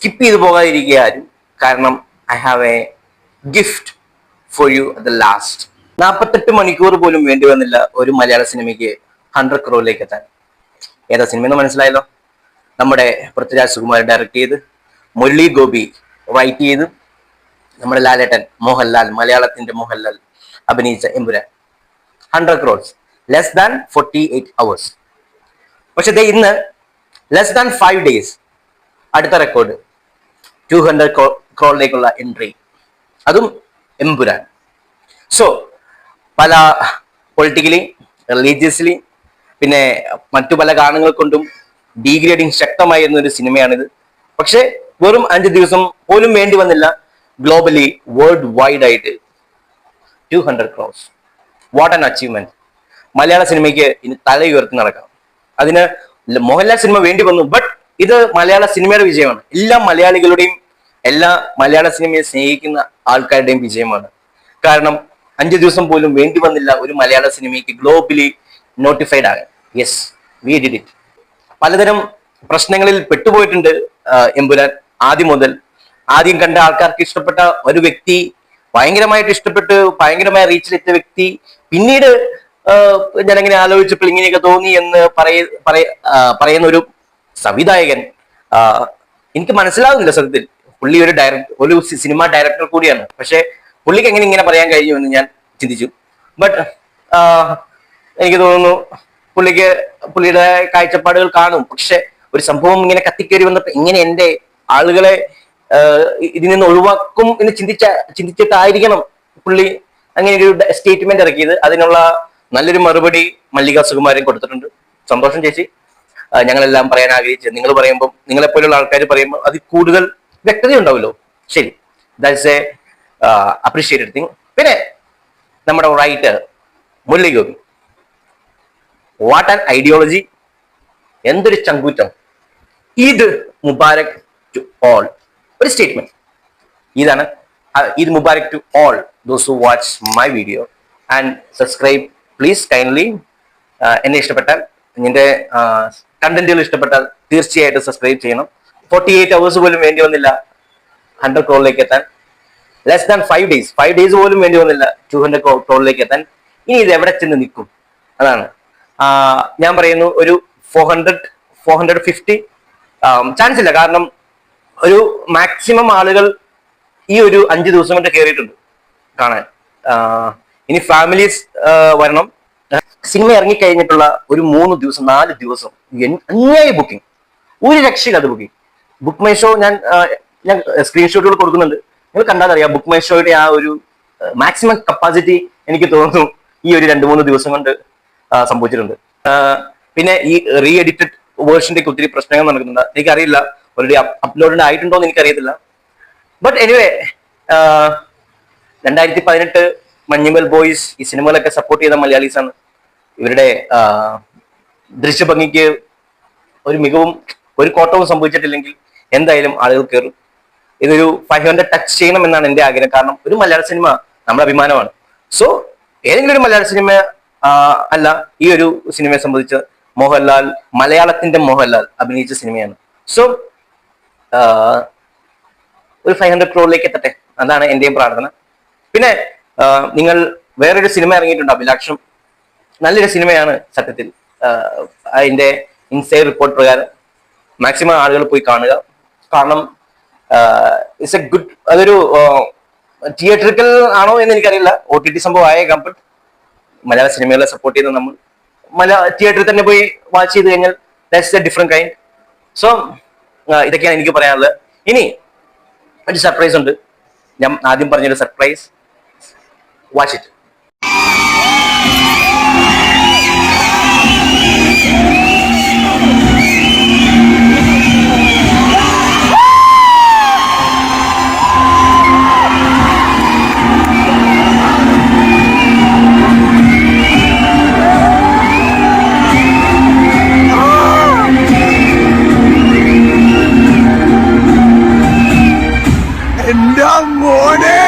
Skip ചെയ്ത് പോകാതിരിക്കുക ആരും. കാരണം I have A gift for you at the last. 48 മണിക്കൂർ പോലും വേണ്ടി വന്നില്ല ഒരു മലയാള സിനിമയ്ക്ക് 100 crore എത്താൻ. ഏതാ സിനിമ എന്ന് മനസ്സിലായല്ലോ. നമ്മുടെ പൃഥ്വിരാജ് സുകുമാരൻ ഡയറക്ട് ചെയ്ത്, മുരളി ഗോപി റൈറ്റ് ചെയ്ത്, നമ്മുടെ ലാലേട്ടൻ മോഹൻലാൽ, മലയാളത്തിന്റെ മോഹൻലാൽ അഭിനയിച്ച Empuraan. 100 crores, less than 48 hours. പക്ഷെ ഇന്ന് ലെസ് ദാൻ 5 days അടുത്ത റെക്കോർഡ് 200 crore എൻട്രി, അതും എമ്പുരാൻ. സോ പല പൊളിറ്റിക്കലി, റിലീജിയസ്ലി, പിന്നെ മറ്റു പല കാരണങ്ങൾ കൊണ്ടും ഡീഗ്രേഡിങ് ശക്തമായി എന്നൊരു സിനിമയാണിത്. പക്ഷെ വെറും 5 ദിവസം പോലും വേണ്ടി വന്നില്ല ഗ്ലോബലി, വേൾഡ് വൈഡ് ആയിട്ട് 200 crores. What an achievement. മലയാള സിനിമയ്ക്ക് ഇനി തല ഉയർത്തി നടക്കാം. അതിന് മോഹൻലാൽ സിനിമ വേണ്ടി വന്നു, ബട്ട് ഇത് മലയാള സിനിമയുടെ വിജയമാണ്. എല്ലാ മലയാളികളുടെയും, എല്ലാ മലയാള സിനിമയെ സ്നേഹിക്കുന്ന ആൾക്കാരുടെയും വിജയമാണ്. കാരണം 5 ദിവസം പോലും വേണ്ടി വന്നില്ല ഒരു മലയാള സിനിമയ്ക്ക് ഗ്ലോബലി നോട്ടിഫൈഡ് ആകാൻ. Yes, we did it. പലതരം പ്രശ്നങ്ങളിൽ പെട്ടുപോയിട്ടുണ്ട് എമ്പുരാൻ. ആദ്യം കണ്ട ആൾക്കാർക്ക് ഇഷ്ടപ്പെട്ട ഒരു വ്യക്തി, ഭയങ്കരമായിട്ട് ഇഷ്ടപ്പെട്ട് ഭയങ്കരമായ റീച്ചിലെത്തിയ വ്യക്തി, പിന്നീട് ഞാനങ്ങനെ ആലോചിച്ചപ്പോൾ ഇങ്ങനെയൊക്കെ തോന്നി എന്ന് പറയുന്ന ഒരു സംവിധായകൻ എനിക്ക് മനസ്സിലാവുന്നില്ല സത്യത്തിൽ. പുള്ളി ഒരു സിനിമ ഡയറക്ടർ കൂടിയാണ്. പക്ഷെ പുള്ളിക്ക് എങ്ങനെ ഇങ്ങനെ പറയാൻ കഴിഞ്ഞു എന്ന് ഞാൻ ചിന്തിച്ചു. ബട്ട് എനിക്ക് തോന്നുന്നു പുള്ളിയുടെ കാഴ്ചപ്പാടുകൾ കാണും. പക്ഷെ ഒരു സംഭവം ഇങ്ങനെ കത്തിക്കേറി വന്നപ്പോ ഇങ്ങനെ എന്റെ ആളുകളെ ഇതിൽ നിന്ന് ഒഴിവാക്കും എന്ന് ചിന്തിച്ചിട്ടായിരിക്കണം പുള്ളി അങ്ങനെ ഒരു സ്റ്റേറ്റ്മെന്റ് ഇറക്കിയത്. അതിനുള്ള നല്ലൊരു മറുപടി മല്ലിക സുകുമാരൻ കൊടുത്തിട്ടുണ്ട്. സന്തോഷം ചേച്ചി. ഞങ്ങളെല്ലാം പറയാൻ ആഗ്രഹിച്ചത് നിങ്ങൾ പറയുമ്പോൾ, നിങ്ങളെപ്പോലുള്ള ആൾക്കാർ പറയുമ്പോൾ അത് കൂടുതൽ വ്യക്തത ഉണ്ടാവുമല്ലോ. ശരി, ദാറ്റ്സ് എ അപ്രീഷിയേറ്റഡ് തിങ്. പിന്നെ നമ്മുടെ writer Murali Gopi, what an ideology, എന്തൊരു ചങ്കൂറ്റം. Eid Mubarak to all. ഒരു സ്റ്റേറ്റ്മെന്റ് ഇതാണ്. Eid Mubarak to all those who watch my video and subscribe please kindly. എന്നെ ഇഷ്ടപ്പെട്ടാൽ, നിന്റെ കണ്ടന്റുകൾ ഇഷ്ടപ്പെട്ടാൽ തീർച്ചയായിട്ടും സബ്സ്ക്രൈബ് ചെയ്യണം. 48 hours പോലും വേണ്ടി വന്നില്ല 100 crore എത്താൻ. ലെസ് ദാൻ 5 days പോലും വേണ്ടി വന്നില്ല 200 crore എത്താൻ. ഇനി ഇത് എവിടെ ചെന്ന് നിൽക്കും? അതാണ് ഞാൻ പറയുന്നു. ഒരു 450 ചാൻസ് ഇല്ല. കാരണം ഒരു മാക്സിമം ആളുകൾ ഈ ഒരു 5 ദിവസം കൊണ്ട് കയറിയിട്ടുണ്ട് കാണാൻ. ഇനി ഫാമിലീസ് വരണം. സിനിമ ഇറങ്ങിക്കഴിഞ്ഞിട്ടുള്ള ഒരു 3 ദിവസം 4 ദിവസം അന്യായ ബുക്കിംഗ്, ഒരു രക്ഷയില്ല. അത് ബുക്ക് മൈ ഷോ ഞാൻ സ്ക്രീൻഷോട്ടുകൾ കൊടുക്കുന്നുണ്ട്. നിങ്ങൾ കണ്ടാൽ അറിയാം ബുക്ക് മൈ ഷോയുടെ ആ ഒരു മാക്സിമം കപ്പാസിറ്റി എനിക്ക് തോന്നുന്നു ഈ ഒരു 2-3 ദിവസം കൊണ്ട് സംഭവിച്ചിട്ടുണ്ട്. പിന്നെ ഈ റീ എഡിറ്റഡ് വേർഷന്റെ ഒത്തിരി പ്രശ്നങ്ങൾ നടക്കുന്നുണ്ട്. എനിക്കറിയില്ല ഓൾറെഡി അപ്ലോഡ് ആയിട്ടുണ്ടോ എന്ന് എനിക്കറിയത്തില്ല. ബട്ട് എനിവേ 2018 മഞ്ഞുമൽ ബോയ്സ് ഈ സിനിമകളൊക്കെ സപ്പോർട്ട് ചെയ്ത മലയാളീസ് ആണ്. ഇവരുടെ ദൃശ്യഭംഗിക്ക് ഒരു മികവും ഒരു കോട്ടവും സംഭവിച്ചിട്ടില്ലെങ്കിൽ എന്തായാലും ആളുകൾ കയറും. ഇതൊരു 500 ടച്ച് ചെയ്യണം എന്നാണ് എന്റെ ആഗ്രഹം. കാരണം ഒരു മലയാള സിനിമ നമ്മുടെ അഭിമാനമാണ്. സോ ഏതെങ്കിലും ഒരു മലയാള സിനിമ അല്ല, ഈ ഒരു സിനിമയെ സംബന്ധിച്ച് മോഹൻലാൽ, മലയാളത്തിന്റെ മോഹൻലാൽ അഭിനയിച്ച സിനിമയാണ്. സോ ഒരു 500 crore എത്തട്ടെ, അതാണ് എന്റെയും പ്രാർത്ഥന. പിന്നെ നിങ്ങൾ വേറൊരു സിനിമ ഇറങ്ങിയിട്ടുണ്ട്, അഭിലാഷം. നല്ലൊരു സിനിമയാണ് സത്യത്തിൽ. അതിന്റെ ഇൻസൈഡ് റിപ്പോർട്ട് പ്രകാരം മാക്സിമം ആളുകൾ പോയി കാണുക. കാരണം ഇറ്റ്സ് എ ഗുഡ്, അതൊരു തിയേറ്ററിക്കൽ ആണോ എന്ന് എനിക്കറിയില്ല, OTT സംഭവം ആയേക്കാം. ബട്ട് മലയാള സിനിമകളെ സപ്പോർട്ട് ചെയ്ത് നമ്മൾ തിയേറ്ററിൽ തന്നെ പോയി വാച്ച് ചെയ്ത് കഴിഞ്ഞാൽ that's A different kind. So ഇതൊക്കെയാണ് എനിക്ക് പറയാനുള്ളത്. ഇനി ഒരു സർപ്രൈസ് ഉണ്ട്. ഞാൻ ആദ്യം പറഞ്ഞൊരു സർപ്രൈസ്, വാച്ച് ഇറ്റ്. എന്റെ മോനെ